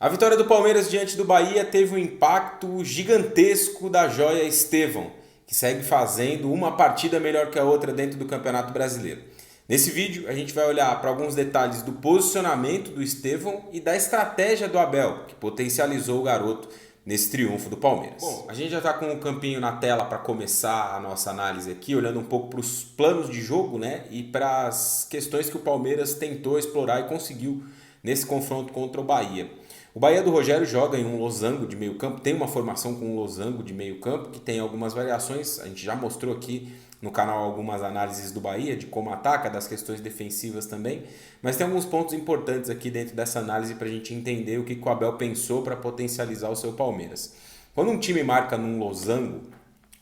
A vitória do Palmeiras diante do Bahia teve um impacto gigantesco da joia Estevão, que segue fazendo uma partida melhor que a outra dentro do Campeonato Brasileiro. Nesse vídeo a gente vai olhar para alguns detalhes do posicionamento do Estevão e da estratégia do Abel, que potencializou o garoto nesse triunfo do Palmeiras. Bom, a gente já está com o campinho na tela para começar a nossa análise aqui, olhando um pouco para os planos de jogo, né, e para as questões que o Palmeiras tentou explorar e conseguiu nesse confronto contra o Bahia. O Bahia do Rogério joga em um losango de meio campo, tem uma formação com um losango de meio campo que tem algumas variações, a gente já mostrou aqui no canal algumas análises do Bahia, de como ataca, das questões defensivas também, mas tem alguns pontos importantes aqui dentro dessa análise para a gente entender o que o Abel pensou para potencializar o seu Palmeiras. Quando um time marca num losango,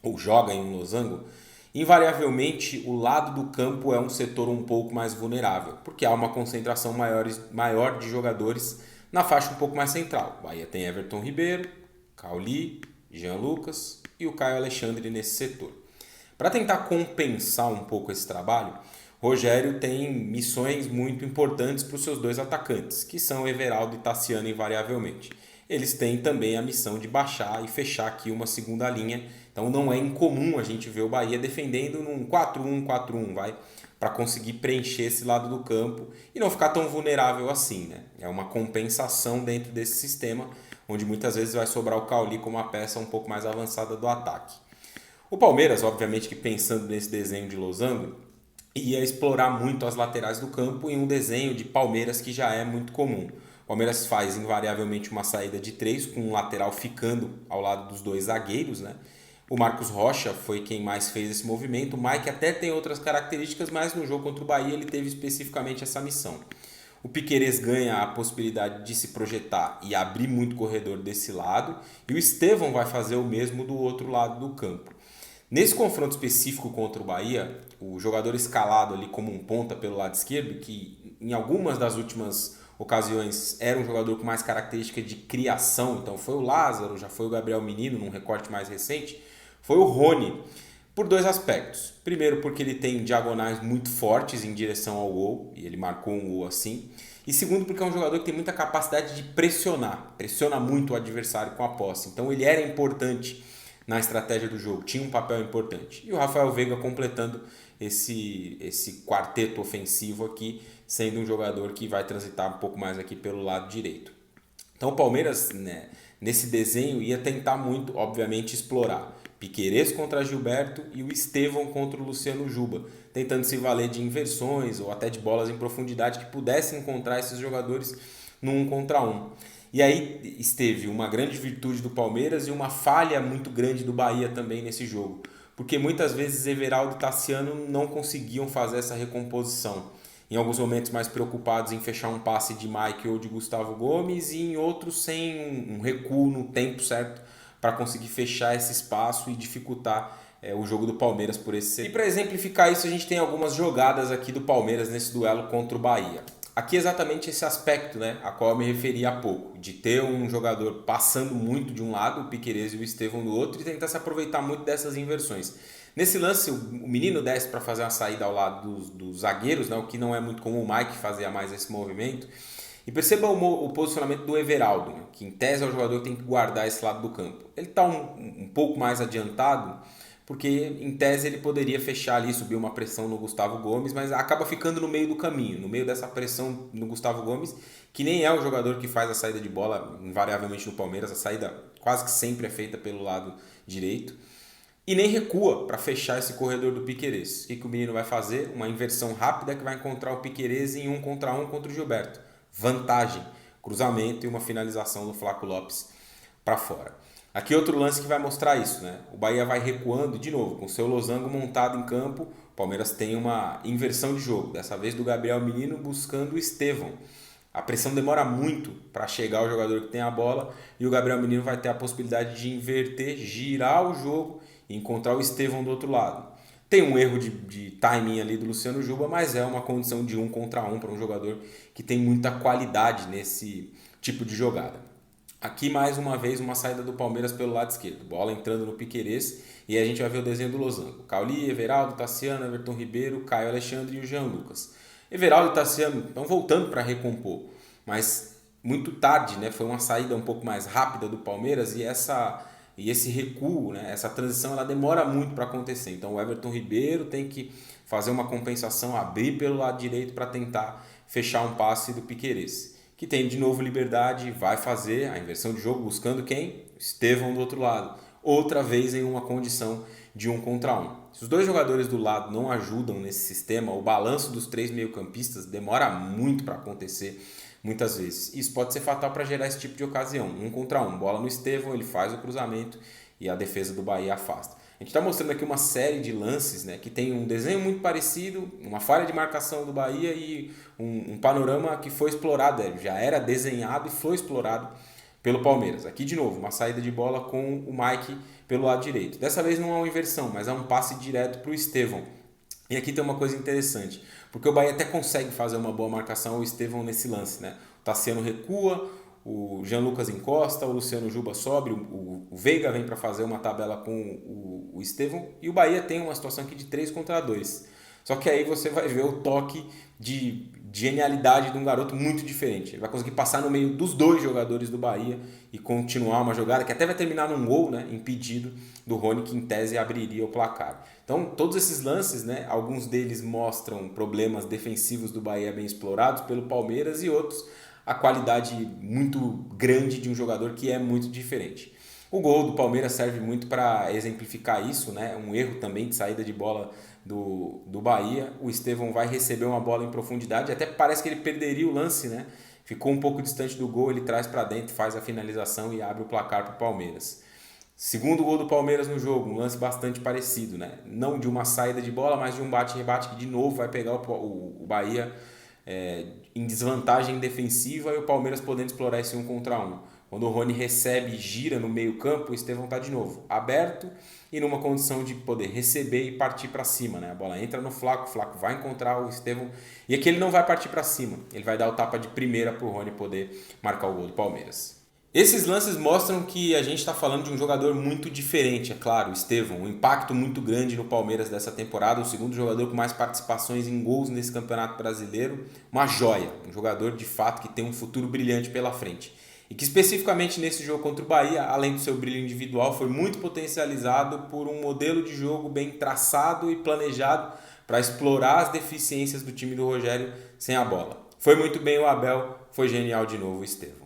ou joga em um losango, invariavelmente o lado do campo é um setor um pouco mais vulnerável, porque há uma concentração maior de jogadores na faixa um pouco mais central. O Bahia tem Everton Ribeiro, Cauli, Jean Lucas e o Caio Alexandre nesse setor. Para tentar compensar um pouco esse trabalho, Rogério tem missões muito importantes para os seus dois atacantes, que são Everaldo e Tassiano invariavelmente. Eles têm também a missão de baixar e fechar aqui uma segunda linha, então não é incomum a gente ver o Bahia defendendo num 4-1-4-1, para conseguir preencher esse lado do campo e não ficar tão vulnerável assim, né? É uma compensação dentro desse sistema, onde muitas vezes vai sobrar o Cauli como uma peça um pouco mais avançada do ataque. O Palmeiras, obviamente que pensando nesse desenho de losango, ia explorar muito as laterais do campo em um desenho de Palmeiras que já é muito comum. O Palmeiras faz invariavelmente uma saída de três, com um lateral ficando ao lado dos dois zagueiros, né? O Marcos Rocha foi quem mais fez esse movimento. O Mike até tem outras características, mas no jogo contra o Bahia ele teve especificamente essa missão. O Piquerez ganha a possibilidade de se projetar e abrir muito corredor desse lado, e o Estevão vai fazer o mesmo do outro lado do campo. Nesse confronto específico contra o Bahia, o jogador escalado ali como um ponta pelo lado esquerdo, que em algumas das últimas ocasiões era um jogador com mais característica de criação, então foi o Lázaro, já foi o Gabriel Menino num recorte mais recente, foi o Rony, por dois aspectos. Primeiro, porque ele tem diagonais muito fortes em direção ao gol, e ele marcou um gol assim. E segundo, porque é um jogador que tem muita capacidade de pressionar, pressiona muito o adversário com a posse. Então ele era importante na estratégia do jogo, tinha um papel importante. E o Rafael Veiga completando esse quarteto ofensivo aqui, sendo um jogador que vai transitar um pouco mais aqui pelo lado direito. Então o Palmeiras, né, nesse desenho, ia tentar muito, obviamente, explorar Piquerez contra Gilberto e o Estevão contra o Luciano Juba, tentando se valer de inversões ou até de bolas em profundidade que pudessem encontrar esses jogadores no 1 contra 1. E aí esteve uma grande virtude do Palmeiras e uma falha muito grande do Bahia também nesse jogo, porque muitas vezes Everaldo e Tassiano não conseguiam fazer essa recomposição. Em alguns momentos mais preocupados em fechar um passe de Mike ou de Gustavo Gomes e em outros sem um recuo no tempo certo para conseguir fechar esse espaço e dificultar o jogo do Palmeiras por esse setor. E para exemplificar isso, a gente tem algumas jogadas aqui do Palmeiras nesse duelo contra o Bahia. Aqui exatamente esse aspecto, né, a qual eu me referi há pouco, de ter um jogador passando muito de um lado, o Piquerez e o Estevão do outro, e tentar se aproveitar muito dessas inversões. Nesse lance, o menino desce para fazer uma saída ao lado dos zagueiros, né, o que não é muito comum, o Mike fazia mais esse movimento. E perceba o posicionamento do Everaldo, né, que em tese é o jogador que tem que guardar esse lado do campo. Ele está um pouco mais adiantado, porque em tese ele poderia fechar ali, subir uma pressão no Gustavo Gomes, mas acaba ficando no meio do caminho, no meio dessa pressão no Gustavo Gomes, que nem é o jogador que faz a saída de bola, invariavelmente no Palmeiras, a saída quase que sempre é feita pelo lado direito, e nem recua para fechar esse corredor do Piquerez. O que o menino vai fazer? Uma inversão rápida que vai encontrar o Piquerez em 1 contra 1 contra o Gilberto. Vantagem, cruzamento e uma finalização do Flaco Lopes para fora. Aqui outro lance que vai mostrar isso, né? O Bahia vai recuando de novo, com seu losango montado em campo. O Palmeiras tem uma inversão de jogo, dessa vez do Gabriel Menino buscando o Estevão. A pressão demora muito para chegar ao jogador que tem a bola e o Gabriel Menino vai ter a possibilidade de inverter, girar o jogo e encontrar o Estevão do outro lado. Tem um erro de timing ali do Luciano Juba, mas é uma condição de 1 contra 1 para um jogador que tem muita qualidade nesse tipo de jogada. Aqui mais uma vez uma saída do Palmeiras pelo lado esquerdo. Bola entrando no Piquerez e aí a gente vai ver o desenho do losango. Cauli, Everaldo, Tassiano, Everton Ribeiro, Caio Alexandre e o Jean Lucas. Everaldo e Tassiano estão voltando para recompor, mas muito tarde, né? Foi uma saída um pouco mais rápida do Palmeiras e esse recuo, né? Essa transição ela demora muito para acontecer. Então o Everton Ribeiro tem que fazer uma compensação, abrir pelo lado direito para tentar fechar um passe do Piquerez, que tem de novo liberdade, vai fazer a inversão de jogo buscando quem? Estevão do outro lado. Outra vez em uma condição de 1 contra 1. Se os dois jogadores do lado não ajudam nesse sistema, o balanço dos 3 meio-campistas demora muito para acontecer muitas vezes. Isso pode ser fatal para gerar esse tipo de ocasião. 1 contra 1, bola no Estevão, ele faz o cruzamento e a defesa do Bahia afasta. A gente está mostrando aqui uma série de lances, né, que tem um desenho muito parecido, uma falha de marcação do Bahia e um panorama que foi explorado, já era desenhado e foi explorado pelo Palmeiras. Aqui de novo, uma saída de bola com o Mike pelo lado direito. Dessa vez não é uma inversão, mas é um passe direto para o Estevão. E aqui tem uma coisa interessante, porque o Bahia até consegue fazer uma boa marcação ao Estevão nesse lance, né? O Tassiano recua, o Jean Lucas encosta, o Luciano Juba sobe, o Veiga vem para fazer uma tabela com o Estevão e o Bahia tem uma situação aqui de 3 contra 2. Só que aí você vai ver o toque de genialidade de um garoto muito diferente. Ele vai conseguir passar no meio dos dois jogadores do Bahia e continuar uma jogada que até vai terminar num gol, né, impedido do Rony, que em tese abriria o placar. Então, todos esses lances, né, alguns deles mostram problemas defensivos do Bahia bem explorados pelo Palmeiras e outros a qualidade muito grande de um jogador que é muito diferente. O gol do Palmeiras serve muito para exemplificar isso, né? Um erro também de saída de bola do Bahia. O Estevão vai receber uma bola em profundidade, até parece que ele perderia o lance, né? Ficou um pouco distante do gol, ele traz para dentro, faz a finalização e abre o placar para o Palmeiras. Segundo gol do Palmeiras no jogo, um lance bastante parecido, né? Não de uma saída de bola, mas de um bate-rebate que de novo vai pegar o Bahia em desvantagem defensiva e o Palmeiras podendo explorar esse 1 contra 1. Quando o Rony recebe e gira no meio campo, o Estevão está de novo aberto e numa condição de poder receber e partir para cima, né? A bola entra no Flaco, o Flaco vai encontrar o Estevão e aqui ele não vai partir para cima, ele vai dar o tapa de primeira para o Rony poder marcar o gol do Palmeiras. Esses lances mostram que a gente está falando de um jogador muito diferente, é claro, o Estevão, um impacto muito grande no Palmeiras dessa temporada, o segundo jogador com mais participações em gols nesse Campeonato Brasileiro, uma joia, um jogador de fato que tem um futuro brilhante pela frente. E que especificamente nesse jogo contra o Bahia, além do seu brilho individual, foi muito potencializado por um modelo de jogo bem traçado e planejado para explorar as deficiências do time do Rogério sem a bola. Foi muito bem o Abel, foi genial de novo o Estevão.